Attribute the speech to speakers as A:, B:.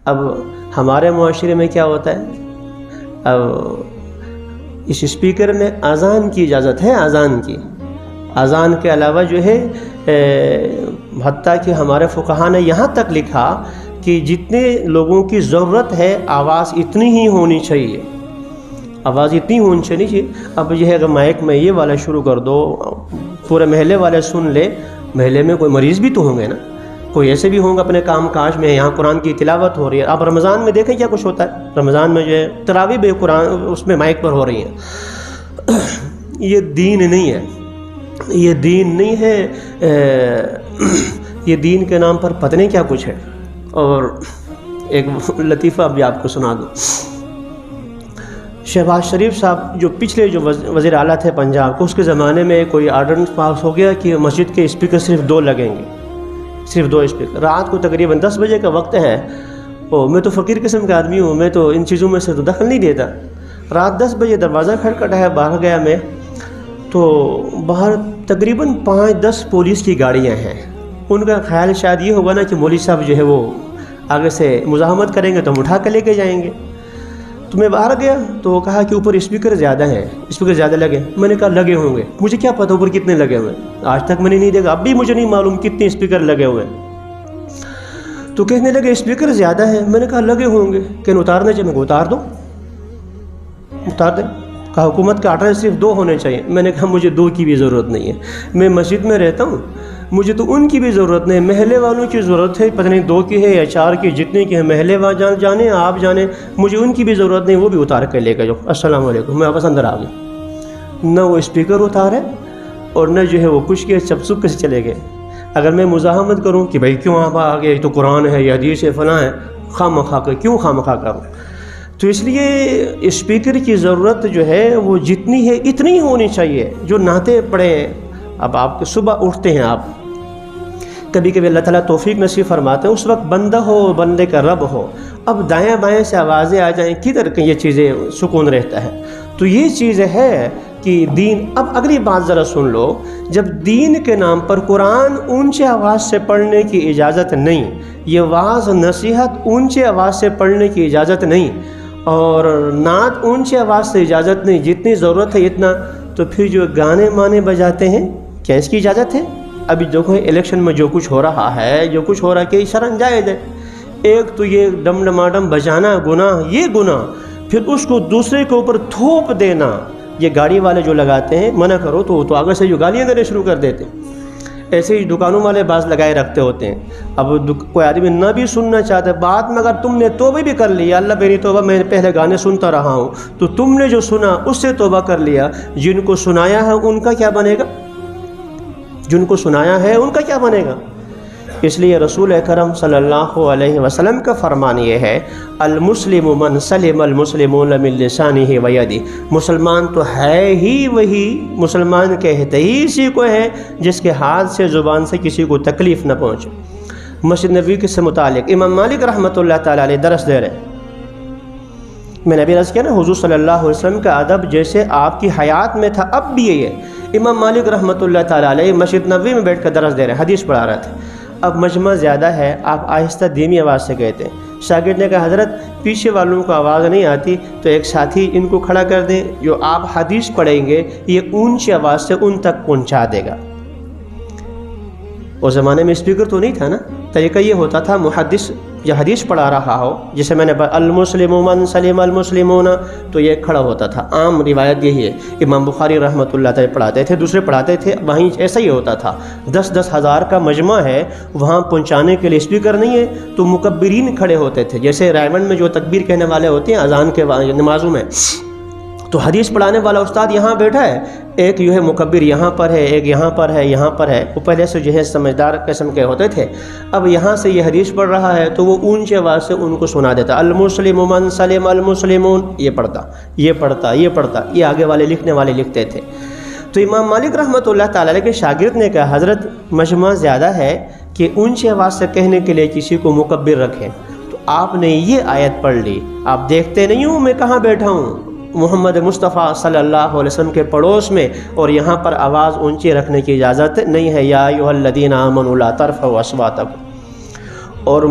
A: اب ہمارے معاشرے میں کیا ہوتا ہے، اب اس اسپیکر میں اذان کی اجازت ہے، اذان کے علاوہ جو ہے حتیٰ کہ ہمارے فقہا نے یہاں تک لکھا کہ جتنے لوگوں کی ضرورت ہے آواز اتنی ہی ہونی چاہیے، اب یہ ہے اگر مائک میں یہ والا شروع کر دو، پورے محلے والے سن لے، محلے میں کوئی مریض بھی تو ہوں گے نا، کوئی ایسے بھی ہوں گے اپنے کام کاج میں، یہاں قرآن کی تلاوت ہو رہی ہے۔ آپ رمضان میں دیکھیں کیا کچھ ہوتا ہے، رمضان میں جو ہے تراویح بھی قرآن اس میں مائک پر ہو رہی ہیں۔ یہ دین نہیں ہے، یہ دین کے نام پر پتہ نہیں کیا کچھ ہے۔ اور ایک لطیفہ بھی آپ کو سنا دوں، شہباز شریف صاحب جو پچھلے جو وزیر اعلیٰ تھے پنجاب کو، اس کے زمانے میں کوئی آرڈننس پاس ہو گیا کہ مسجد کے اسپیکر صرف 2 لگیں گے، صرف 2 اسپیکر۔ رات کو تقریباً 10 بجے کا وقت ہے، میں تو فقیر قسم کا آدمی ہوں، میں تو ان چیزوں میں سے تو دخل نہیں دیتا۔ رات 10 بجے دروازہ کھٹکھٹا ہے، باہر گیا میں تو باہر تقریباً 5-10 پولیس کی گاڑیاں ہیں۔ ان کا خیال شاید یہ ہوگا نا کہ مولوی صاحب جو ہے وہ آگے سے مزاحمت کریں گے تو ہم اٹھا کے لے کے جائیں گے۔ تو میں باہر گیا تو وہ کہا کہ اوپر اسپیکر زیادہ ہیں، اسپیکر زیادہ لگے۔ میں نے کہا لگے ہوں گے، مجھے کیا پتہ اوپر کتنے لگے ہوئے، آج تک میں نے نہیں دیکھا، اب بھی مجھے نہیں معلوم کتنے اسپیکر لگے ہوئے۔ تو کہنے لگے اسپیکر زیادہ ہیں، میں نے کہا لگے ہوں گے، کہ اتارنے چاہیے، میں کو اتار دو، اتار دیں۔ کہا حکومت کا آرڈر صرف 2 ہونے چاہیے۔ میں نے کہا مجھے 2 کی بھی ضرورت نہیں ہے، میں مسجد میں رہتا ہوں، مجھے تو ان کی بھی ضرورت نہیں، محلے والوں کی ضرورت ہے، پتہ نہیں 2 کی ہے یا 4 کی، جتنے کی ہے محلے والے جانے آپ جانے، مجھے ان کی بھی ضرورت نہیں، وہ بھی اتار کے لے کے جاؤ، السلام علیکم۔ میں واپس اندر آ گیا، نہ وہ اسپیکر اتارے اور نہ جو ہے وہ کچھ کے چپ چپ سے چلے گئے۔ اگر میں مزاحمت کروں کہ بھائی کیوں آپ آ گئے، تو قرآن ہے یا حدیث ہے فلاں ہے، خواہ مخواہ کیوں خواہ مخواہ کروں؟ تو اس لیے اسپیکر کی ضرورت جو ہے وہ جتنی ہے اتنی ہونی چاہیے۔ جو نعتیں پڑھیں، اب آپ صبح اٹھتے ہیں، آپ کبھی کبھی اللہ تعالیٰ توفیق نصیب فرماتے ہیں، اس وقت بندہ ہو بندے کا رب ہو، اب دائیں بائیں سے آوازیں آ جائیں، کدھر کہ یہ چیزیں سکون رہتا ہے۔ تو یہ چیز ہے کہ دین، اب اگلی بات ذرا سن لو، جب دین کے نام پر قرآن اونچے آواز سے پڑھنے کی اجازت نہیں، یہ واعظ نصیحت اونچے آواز سے پڑھنے کی اجازت نہیں، اور نعت اونچے آواز سے اجازت نہیں، جتنی ضرورت ہے اتنا، تو پھر جو گانے مانے بجاتے ہیں کیا اس کی اجازت ہے؟ ابھی دیکھو الیکشن میں جو کچھ ہو رہا ہے، کہ شرعاً جائز ہے۔ ایک تو یہ ڈم ڈماڈم بجانا گناہ، یہ گناہ، پھر اس کو دوسرے کے اوپر تھوپ دینا، یہ گاڑی والے جو لگاتے ہیں، منع کرو تو آگے سے جو گالیاں دینے شروع کر دیتے ہیں۔ ایسے ہی دکانوں والے باز لگائے رکھتے ہوتے ہیں، اب کوئی آدمی نہ بھی سننا چاہتا ہے، بعد میں اگر تم نے توبہ بھی کر لیا، اللہ میری توبہ، میں پہلے گانے سنتا رہا ہوں، تو تم نے جو سنا اس سے توبہ کر لیا، جن کو سنایا ہے ان کا کیا بنے گا؟ اس لیے رسول اکرم صلی اللہ علیہ وسلم کا فرمان یہ ہے، المسلم من سلم المسلمون من لسانہ و یدہ، مسلمان تو ہے ہی وہی، مسلمان کہتے ہی اسی کو ہے جس کے ہاتھ سے زبان سے کسی کو تکلیف نہ پہنچے۔ مسجد نبوی کے سے متعلق امام مالک رحمۃ اللہ تعالیٰ علیہ درس دے رہے ہیں، میں نے ابھی عرض کیا نا، حضور صلی اللہ علیہ وسلم کا ادب جیسے آپ کی حیات میں تھا اب بھی یہی ہے۔ امام مالک رحمۃ اللہ تعالیٰ علیہ مسجد نبوی میں بیٹھ کر درس دے رہے ہیں، حدیث پڑھا رہے تھے۔ اب مجمع زیادہ ہے، آپ آہستہ دھیمی آواز سے کہتے ہیں۔ شاگرد نے کہا حضرت پیچھے والوں کو آواز نہیں آتی تو ایک ساتھی ان کو کھڑا کر دیں، جو آپ حدیث پڑھیں گے یہ اونچی آواز سے ان تک پہنچا دے گا۔ اس زمانے میں اسپیکر تو نہیں تھا نا، طریقہ یہ ہوتا تھا، محدث یا حدیث پڑھا رہا ہو، جسے میں نے المسلم من سلم المسلمون، تو یہ کھڑا ہوتا تھا، عام روایت یہی ہے۔ امام بخاری رحمۃ اللہ تعالی پڑھاتے تھے، دوسرے پڑھاتے تھے، وہیں ایسا ہی ہوتا تھا۔ 10-10 ہزار کا مجمع ہے، وہاں پہنچانے کے لیے اسپیکر نہیں ہے تو مکبرین کھڑے ہوتے تھے، جیسے رائمنڈ میں جو تکبیر کہنے والے ہوتے ہیں اذان کے نمازوں میں، تو حدیث پڑھانے والا استاد یہاں بیٹھا ہے، ایک جو ہے مکبر یہاں پر ہے، ایک یہاں پر ہے، یہاں پر ہے، وہ پہلے سے جو ہے سمجھدار قسم کے ہوتے تھے۔ اب یہاں سے یہ حدیث پڑھ رہا ہے تو وہ اونچی آواز سے ان کو سنا دیتا، المسلم من سلم المسلمون، یہ پڑھتا، یہ آگے والے لکھنے والے لکھتے تھے۔ تو امام مالک رحمۃ اللہ تعالیٰ کے شاگرد نے کہا حضرت مجمع زیادہ ہے کہ اونچی آواز سے کہنے کے لیے کسی کو مکبر رکھیں، تو آپ نے یہ آیت پڑھ لی، آپ دیکھتے نہیں ہوں میں کہاں بیٹھا ہوں، محمد مصطفیٰ صلی اللہ علیہ وسلم کے پڑوس میں، اور یہاں پر آواز اونچی رکھنے کی اجازت نہیں ہے، یا ایھا الذین آمنوا لا ترفعوا اصواتکم، اور